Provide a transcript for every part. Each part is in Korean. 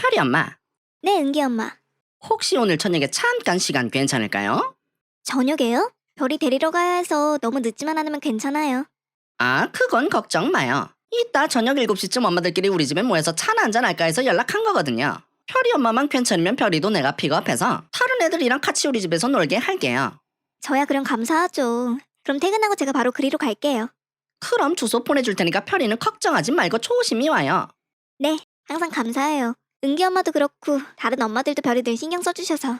별이 엄마, 네, 은기 엄마. 혹시 오늘 저녁에 잠깐 시간 괜찮을까요? 저녁에요? 별이 데리러 가야 해서 너무 늦지만 않으면 괜찮아요. 아, 그건 걱정 마요. 이따 저녁 7시쯤 엄마들끼리 우리 집에 모여서 차나 한잔 할까 해서 연락한 거거든요. 별이 엄마만 괜찮으면 별이도 내가 픽업해서 다른 애들이랑 같이 우리 집에서 놀게 할게요. 저야 그럼 감사하죠. 그럼 퇴근하고 제가 바로 그리로 갈게요. 그럼 주소 보내줄 테니까 별이는 걱정하지 말고 조심히 와요. 네, 항상 감사해요. 은기 엄마도 그렇고 다른 엄마들도 별이 늘 신경 써주셔서.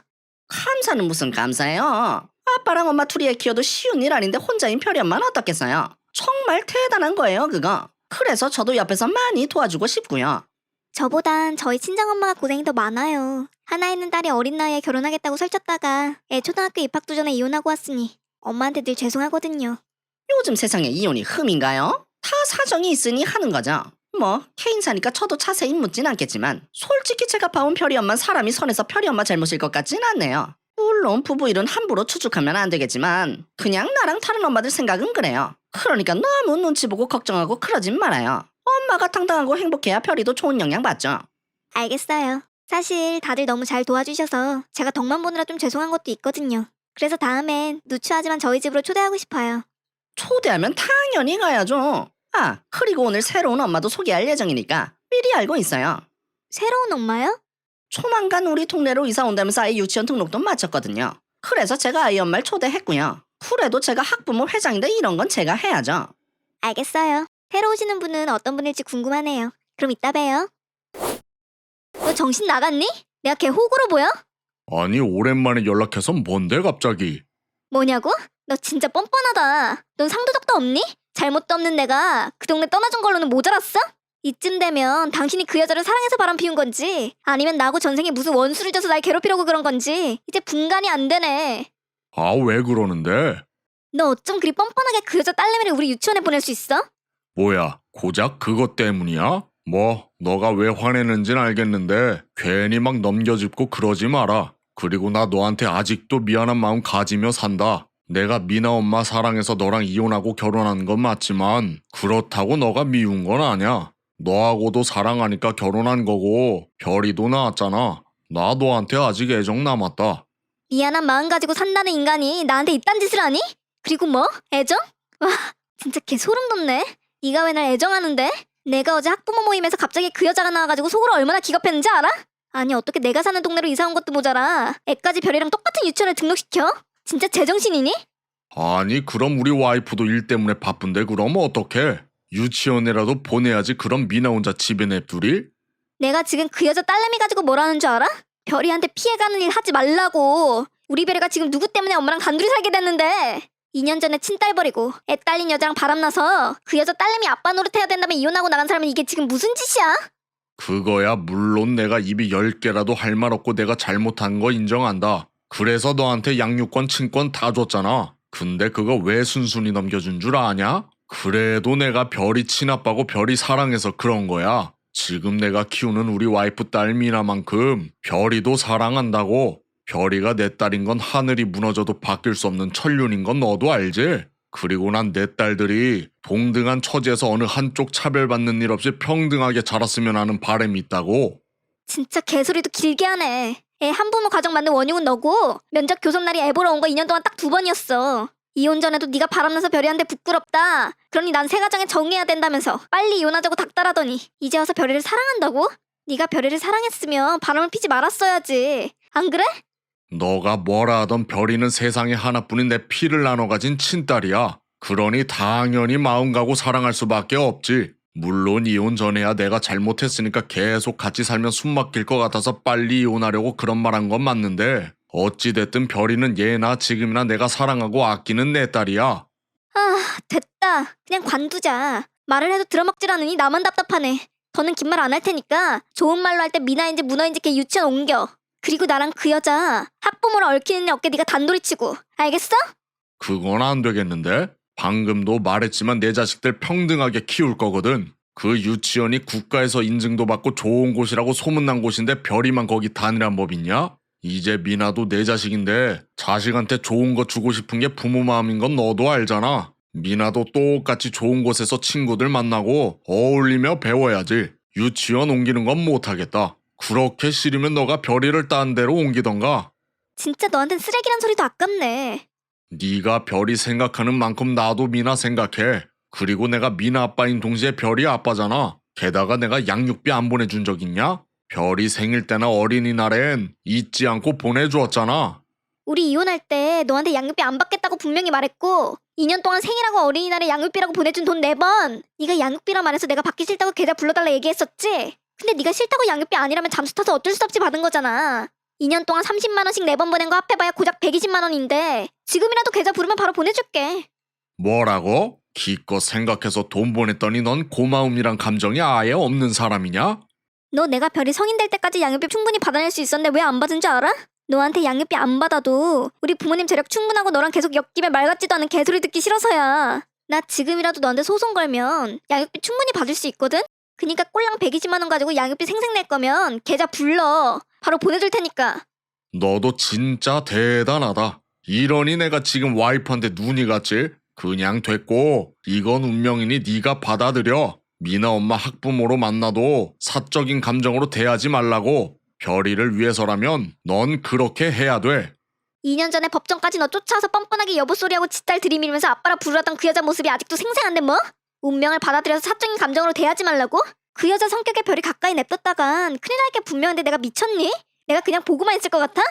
감사는 무슨 감사해요. 아빠랑 엄마 둘이 애 키워도 쉬운 일 아닌데 혼자인 별이 엄마는 어떻겠어요? 정말 대단한 거예요, 그거. 그래서 저도 옆에서 많이 도와주고 싶고요. 저보단 저희 친정엄마가 고생이 더 많아요. 하나 있는 딸이 어린 나이에 결혼하겠다고 설쳤다가 애 초등학교 입학도 전에 이혼하고 왔으니 엄마한테 늘 죄송하거든요. 요즘 세상에 이혼이 흠인가요? 다 사정이 있으니 하는 거죠. 뭐 개인사니까 저도 자세히 묻진 않겠지만 솔직히 제가 봐온 별이 엄마 사람이 선해서 별이 엄마 잘못일 것 같진 않네요. 물론 부부 일은 함부로 추측하면 안 되겠지만 그냥 나랑 다른 엄마들 생각은 그래요. 그러니까 너무 눈치 보고 걱정하고 그러진 말아요. 엄마가 당당하고 행복해야 별이도 좋은 영향 받죠. 알겠어요. 사실 다들 너무 잘 도와주셔서 제가 덕만 보느라 좀 죄송한 것도 있거든요. 그래서 다음엔 누추하지만 저희 집으로 초대하고 싶어요. 초대하면 당연히 가야죠. 아, 그리고 오늘 새로운 엄마도 소개할 예정이니까 미리 알고 있어요. 새로운 엄마요? 조만간 우리 동네로 이사 온다면서 아이 유치원 등록도 마쳤거든요. 그래서 제가 아이 엄마를 초대했고요. 그래도 제가 학부모 회장인데 이런 건 제가 해야죠. 알겠어요. 새로 오시는 분은 어떤 분일지 궁금하네요. 그럼 이따 봬요. 너 정신 나갔니? 내가 걔 호구로 보여? 아니 오랜만에 연락해서 뭔데 갑자기? 뭐냐고? 너 진짜 뻔뻔하다. 넌 상도덕도 없니? 잘못도 없는 내가 그 동네 떠나준 걸로는 모자랐어? 이쯤 되면 당신이 그 여자를 사랑해서 바람 피운 건지 아니면 나하고 전생에 무슨 원수를 져서 날 괴롭히려고 그런 건지 이제 분간이 안 되네. 아 왜 그러는데? 너 어쩜 그리 뻔뻔하게 그 여자 딸내미를 우리 유치원에 보낼 수 있어? 뭐야 고작 그것 때문이야? 뭐 너가 왜 화내는진 알겠는데 괜히 막 넘겨짚고 그러지 마라. 그리고 나 너한테 아직도 미안한 마음 가지며 산다. 내가 미나 엄마 사랑해서 너랑 이혼하고 결혼한 건 맞지만 그렇다고 너가 미운 건 아냐. 너하고도 사랑하니까 결혼한 거고 별이도 나왔잖아. 나 너한테 아직 애정 남았다. 미안한 마음 가지고 산다는 인간이 나한테 이딴 짓을 하니? 그리고 뭐? 애정? 와, 진짜 걔 소름 돋네. 네가 왜 날 애정하는데? 내가 어제 학부모 모임에서 갑자기 그 여자가 나와가지고 속으로 얼마나 기겁했는지 알아? 아니 어떻게 내가 사는 동네로 이사 온 것도 모자라 애까지 별이랑 똑같은 유치원에 등록시켜? 진짜 제정신이니? 아니 그럼 우리 와이프도 일 때문에 바쁜데 그럼 어떡해? 유치원에라도 보내야지. 그럼 미나 혼자 집에 냅두리? 내가 지금 그 여자 딸내미 가지고 뭐라는 줄 알아? 별이한테 피해가는 일 하지 말라고. 우리 별이가 지금 누구 때문에 엄마랑 단둘이 살게 됐는데 2년 전에 친딸 버리고 애 딸린 여자랑 바람나서 그 여자 딸내미 아빠 노릇해야 된다며 이혼하고 나간 사람은 이게 지금 무슨 짓이야? 그거야 물론 내가 입이 10개라도 할 말 없고 내가 잘못한 거 인정한다. 그래서 너한테 양육권 친권 다 줬잖아. 근데 그거 왜 순순히 넘겨준 줄 아냐? 그래도 내가 별이 친아빠고 별이 사랑해서 그런 거야. 지금 내가 키우는 우리 와이프 딸 미나만큼 별이도 사랑한다고. 별이가 내 딸인 건 하늘이 무너져도 바뀔 수 없는 천륜인 건 너도 알지? 그리고 난 내 딸들이 동등한 처지에서 어느 한쪽 차별받는 일 없이 평등하게 자랐으면 하는 바람이 있다고. 진짜 개소리도 길게 하네. 애 한부모 가정 만든 원흉은 너고 면접 교섭 날이 애 보러 온 거 2년 동안 딱 2번이었어. 이혼 전에도 네가 바람나서 별이한테 부끄럽다. 그러니 난 새 가정에 정해야 된다면서 빨리 이혼하자고 닥달하더니 이제 와서 별이를 사랑한다고? 네가 별이를 사랑했으면 바람을 피지 말았어야지. 안 그래? 너가 뭐라 하던 별이는 세상에 하나뿐인 내 피를 나눠 가진 친딸이야. 그러니 당연히 마음 가고 사랑할 수밖에 없지. 물론 이혼 전에야 내가 잘못했으니까 계속 같이 살면 숨 막힐 것 같아서 빨리 이혼하려고 그런 말 한 건 맞는데 어찌됐든 별이는 얘나 지금이나 내가 사랑하고 아끼는 내 딸이야. 아, 됐다. 그냥 관두자. 말을 해도 들어먹질 않으니 나만 답답하네. 더는 긴 말 안 할 테니까 좋은 말로 할 때 미나인지 문어인지 걔 유치원 옮겨. 그리고 나랑 그 여자 학부모를 얽히는 어깨 네가 단도리 치고. 알겠어? 그건 안 되겠는데? 방금도 말했지만 내 자식들 평등하게 키울 거거든. 그 유치원이 국가에서 인증도 받고 좋은 곳이라고 소문난 곳인데 별이만 거기 다니란 법 있냐? 이제 미나도 내 자식인데 자식한테 좋은 거 주고 싶은 게 부모 마음인 건 너도 알잖아. 미나도 똑같이 좋은 곳에서 친구들 만나고 어울리며 배워야지. 유치원 옮기는 건 못하겠다. 그렇게 싫으면 너가 별이를 딴 데로 옮기던가. 진짜 너한텐 쓰레기란 소리도 아깝네. 네가 별이 생각하는 만큼 나도 미나 생각해. 그리고 내가 미나 아빠인 동시에 별이 아빠잖아. 게다가 내가 양육비 안 보내준 적 있냐? 별이 생일 때나 어린이날엔 잊지 않고 보내주었잖아. 우리 이혼할 때 너한테 양육비 안 받겠다고 분명히 말했고 2년 동안 생일하고 어린이날에 양육비라고 보내준 돈 4번. 네가 양육비라 말해서 내가 받기 싫다고 계좌 불러달라 얘기했었지? 근데 네가 싫다고 양육비 아니라면 잠수 타서 어쩔 수 없이 받은 거잖아. 2년 동안 30만 원씩 4번 보낸 거 합해봐야 고작 120만 원인데 지금이라도 계좌 부르면 바로 보내줄게. 뭐라고? 기껏 생각해서 돈 보냈더니 넌 고마움이란 감정이 아예 없는 사람이냐? 너 내가 별이 성인 될 때까지 양육비 충분히 받아낼 수 있었는데 왜 안 받은 줄 알아? 너한테 양육비 안 받아도 우리 부모님 재력 충분하고 너랑 계속 엮이면 말 같지도 않은 개소리 듣기 싫어서야. 나 지금이라도 너한테 소송 걸면 양육비 충분히 받을 수 있거든? 그니까 꼴랑 120만 원 가지고 양육비 생색 낼 거면 계좌 불러. 바로 보내줄 테니까. 너도 진짜 대단하다. 이러니 내가 지금 와이프한테 눈이 갔지? 그냥 됐고 이건 운명이니 네가 받아들여. 미나 엄마 학부모로 만나도 사적인 감정으로 대하지 말라고. 별이를 위해서라면 넌 그렇게 해야 돼. 2년 전에 법정까지 너 쫓아와서 뻔뻔하게 여보소리하고 짓달 들이밀면서 아빠라 부르던 그 여자 모습이 아직도 생생한데 뭐? 운명을 받아들여서 사적인 감정으로 대하지 말라고? 그 여자 성격에 별이 가까이 냅뒀다간 큰일 날 게 분명한데 내가 미쳤니? 내가 그냥 보고만 있을 것 같아?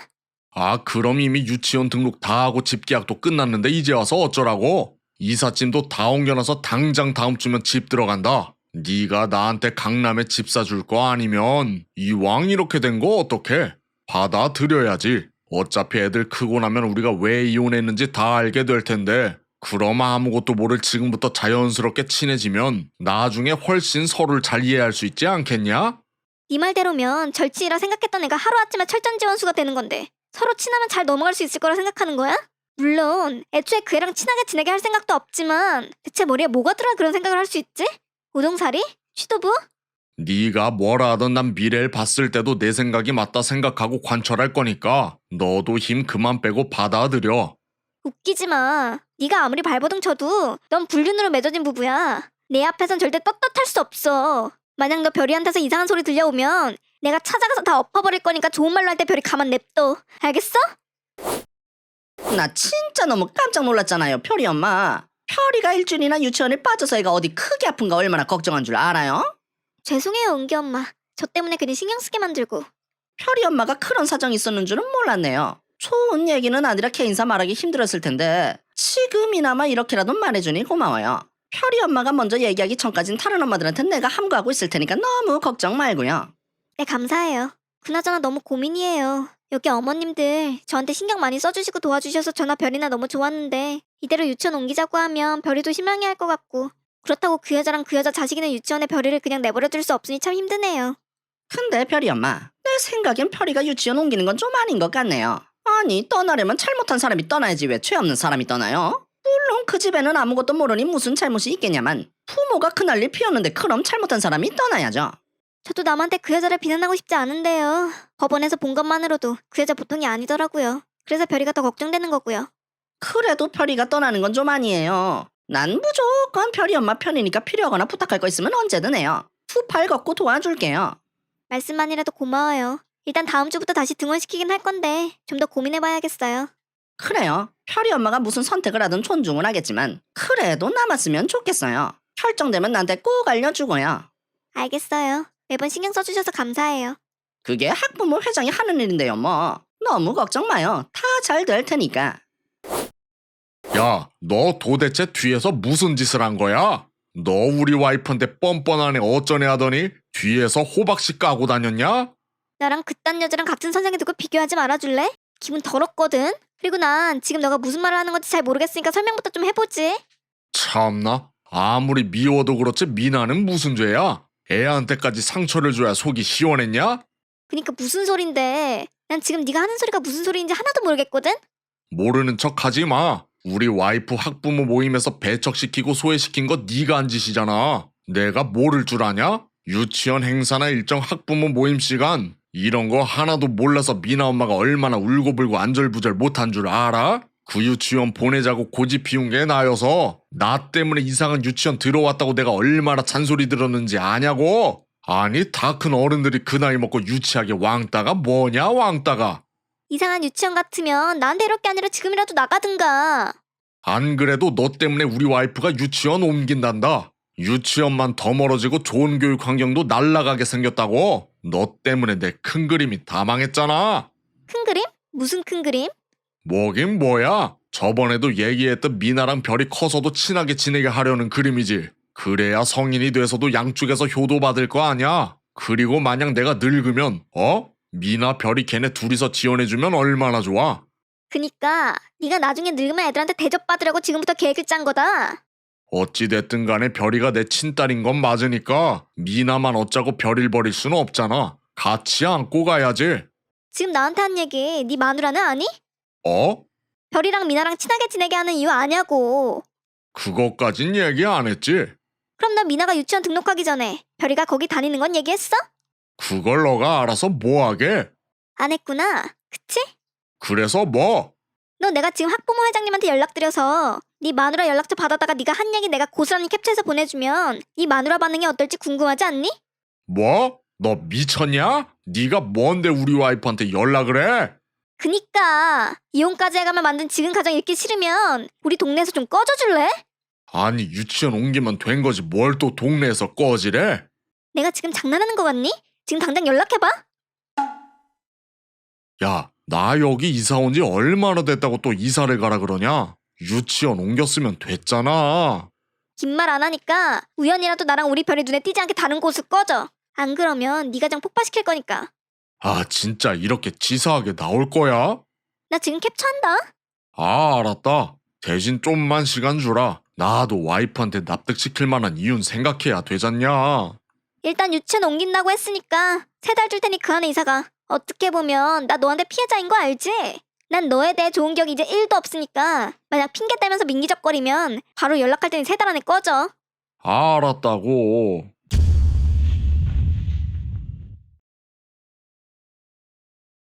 아, 그럼 이미 유치원 등록 다 하고 집 계약도 끝났는데 이제 와서 어쩌라고? 이삿짐도 다 옮겨놔서 당장 다음 주면 집 들어간다. 네가 나한테 강남에 집 사줄 거 아니면 이왕 이렇게 된 거 어떡해? 받아들여야지. 어차피 애들 크고 나면 우리가 왜 이혼했는지 다 알게 될 텐데 그럼 아무것도 모를 지금부터 자연스럽게 친해지면 나중에 훨씬 서로를 잘 이해할 수 있지 않겠냐? 네 말대로면 절친이라 생각했던 애가 하루아침에 철전지원수가 되는 건데 서로 친하면 잘 넘어갈 수 있을 거라 생각하는 거야? 물론 애초에 그 애랑 친하게 지내게 할 생각도 없지만 대체 머리에 뭐가 들어 그런 생각을 할 수 있지? 우동사리? 취두부? 네가 뭐라 하던 난 미래를 봤을 때도 내 생각이 맞다 생각하고 관철할 거니까 너도 힘 그만 빼고 받아들여. 웃기지 마. 네가 아무리 발버둥 쳐도 넌 불륜으로 맺어진 부부야. 내 앞에선 절대 떳떳할 수 없어. 만약 너 별이한테서 이상한 소리 들려오면 내가 찾아가서 다 엎어버릴 거니까 좋은 말로 할 때 별이 가만 냅둬. 알겠어? 나 진짜 너무 깜짝 놀랐잖아요, 별이 엄마. 별이가 일주일이나 유치원에 빠져서 애가 어디 크게 아픈가 얼마나 걱정한 줄 알아요? 죄송해요, 은기 엄마. 저 때문에 괜히 신경 쓰게 만들고. 별이 엄마가 그런 사정이 있었는 줄은 몰랐네요. 좋은 얘기는 아니라 개인사 말하기 힘들었을 텐데 지금이나마 이렇게라도 말해주니 고마워요. 별이 엄마가 먼저 얘기하기 전까진 다른 엄마들한테는 내가 함구하고 있을 테니까 너무 걱정 말고요. 네, 감사해요. 그나저나 너무 고민이에요. 여기 어머님들 저한테 신경 많이 써주시고 도와주셔서 저나 별이나 너무 좋았는데 이대로 유치원 옮기자고 하면 별이도 실망해할 것 같고 그렇다고 그 여자랑 그 여자 자식 있는 유치원에 별이를 그냥 내버려둘 수 없으니 참 힘드네요. 근데 별이 엄마, 내 생각엔 별이가 유치원 옮기는 건 좀 아닌 것 같네요. 아니, 떠나려면 잘못한 사람이 떠나야지 왜 죄 없는 사람이 떠나요? 물론 그 집에는 아무것도 모르니 무슨 잘못이 있겠냐만 부모가 그 난리 피웠는데 그럼 잘못한 사람이 떠나야죠. 저도 남한테 그 여자를 비난하고 싶지 않은데요. 법원에서 본 것만으로도 그 여자 보통이 아니더라고요. 그래서 별이가 더 걱정되는 거고요. 그래도 별이가 떠나는 건 좀 아니에요. 난 무조건 별이 엄마 편이니까 필요하거나 부탁할 거 있으면 언제든 해요. 두 팔 걷고 도와줄게요. 말씀만이라도 고마워요. 일단 다음 주부터 다시 등원시키긴 할 건데 좀 더 고민해봐야겠어요. 그래요. 별이 엄마가 무슨 선택을 하든 존중은 하겠지만 그래도 남았으면 좋겠어요. 결정되면 나한테 꼭 알려주고요. 알겠어요. 매번 신경 써주셔서 감사해요. 그게 학부모 회장이 하는 일인데요 뭐. 너무 걱정 마요. 다 잘 될 테니까. 야, 너 도대체 뒤에서 무슨 짓을 한 거야? 너 우리 와이프한테 뻔뻔하네 어쩌네 하더니 뒤에서 호박씨 까고 다녔냐? 나랑 그딴 여자랑 같은 선상에 두고 비교하지 말아줄래? 기분 더럽거든. 그리고 난 지금 너가 무슨 말을 하는 건지 잘 모르겠으니까 설명부터 좀 해보지. 참나, 아무리 미워도 그렇지 미나는 무슨 죄야? 애한테까지 상처를 줘야 속이 시원했냐? 그니까 무슨 소린데. 난 지금 네가 하는 소리가 무슨 소리인지 하나도 모르겠거든? 모르는 척 하지 마. 우리 와이프 학부모 모임에서 배척시키고 소외시킨 거 네가 한 짓이잖아. 내가 모를 줄 아냐? 유치원 행사나 일정 학부모 모임 시간 이런 거 하나도 몰라서 미나 엄마가 얼마나 울고불고 안절부절 못한 줄 알아? 그 유치원 보내자고 고집 피운 게 나여서 나 때문에 이상한 유치원 들어왔다고 내가 얼마나 잔소리 들었는지 아냐고? 아니 다 큰 어른들이 그 나이 먹고 유치하게 왕따가 뭐냐 왕따가. 이상한 유치원 같으면 나한테 이럴 게 아니라 지금이라도 나가든가. 안 그래도 너 때문에 우리 와이프가 유치원 옮긴단다. 유치원만 더 멀어지고 좋은 교육 환경도 날라가게 생겼다고. 너 때문에 내 큰 그림이 다 망했잖아. 큰 그림? 무슨 큰 그림? 뭐긴 뭐야. 저번에도 얘기했던 미나랑 별이 커서도 친하게 지내게 하려는 그림이지. 그래야 성인이 돼서도 양쪽에서 효도받을 거 아냐. 그리고 만약 내가 늙으면 미나 별이 걔네 둘이서 지원해주면 얼마나 좋아. 그니까 네가 나중에 늙으면 애들한테 대접받으려고 지금부터 계획을 짠 거다. 어찌됐든 간에 별이가 내 친딸인 건 맞으니까 미나만 어쩌고 별일 버릴 수는 없잖아. 같이 안고 가야지. 지금 나한테 한 얘기 네 마누라는 아니? 별이랑 미나랑 친하게 지내게 하는 이유 아냐고. 그것까진 얘기 안 했지. 그럼 나 미나가 유치원 등록하기 전에 별이가 거기 다니는 건 얘기했어? 그걸 너가 알아서 뭐하게? 안 했구나. 그치? 그래서 뭐? 너 내가 지금 학부모 회장님한테 연락드려서 네 마누라 연락처 받아다가 네가 한 얘기 내가 고스란히 캡처해서 보내주면 네 마누라 반응이 어떨지 궁금하지 않니? 뭐? 너 미쳤냐? 네가 뭔데 우리 와이프한테 연락을 해? 그니까 이혼까지 해가며 만든 지금 가정 잃기 싫으면 우리 동네에서 좀 꺼져줄래? 아니 유치원 옮기면 된 거지 뭘 또 동네에서 꺼지래? 내가 지금 장난하는 거 같니? 지금 당장 연락해봐. 야, 나 여기 이사 온 지 얼마나 됐다고 또 이사를 가라 그러냐? 유치원 옮겼으면 됐잖아. 긴 말 안 하니까 우연이라도 나랑 우리 별이 눈에 띄지 않게 다른 곳으로 꺼져. 안 그러면 네 가정 폭파시킬 거니까. 아 진짜 이렇게 치사하게 나올 거야? 나 지금 캡처한다. 아 알았다. 대신 좀만 시간 주라. 나도 와이프한테 납득시킬 만한 이유는 생각해야 되잖냐. 일단 유치원 옮긴다고 했으니까 3달 줄 테니 그 안에 이사가. 어떻게 보면 나 너한테 피해자인 거 알지? 난 너에 대해 좋은 기억이 이제 1도 없으니까 만약 핑계 대면서 민기적거리면 바로 연락할 테니 3달 안에 꺼져. 알았다고.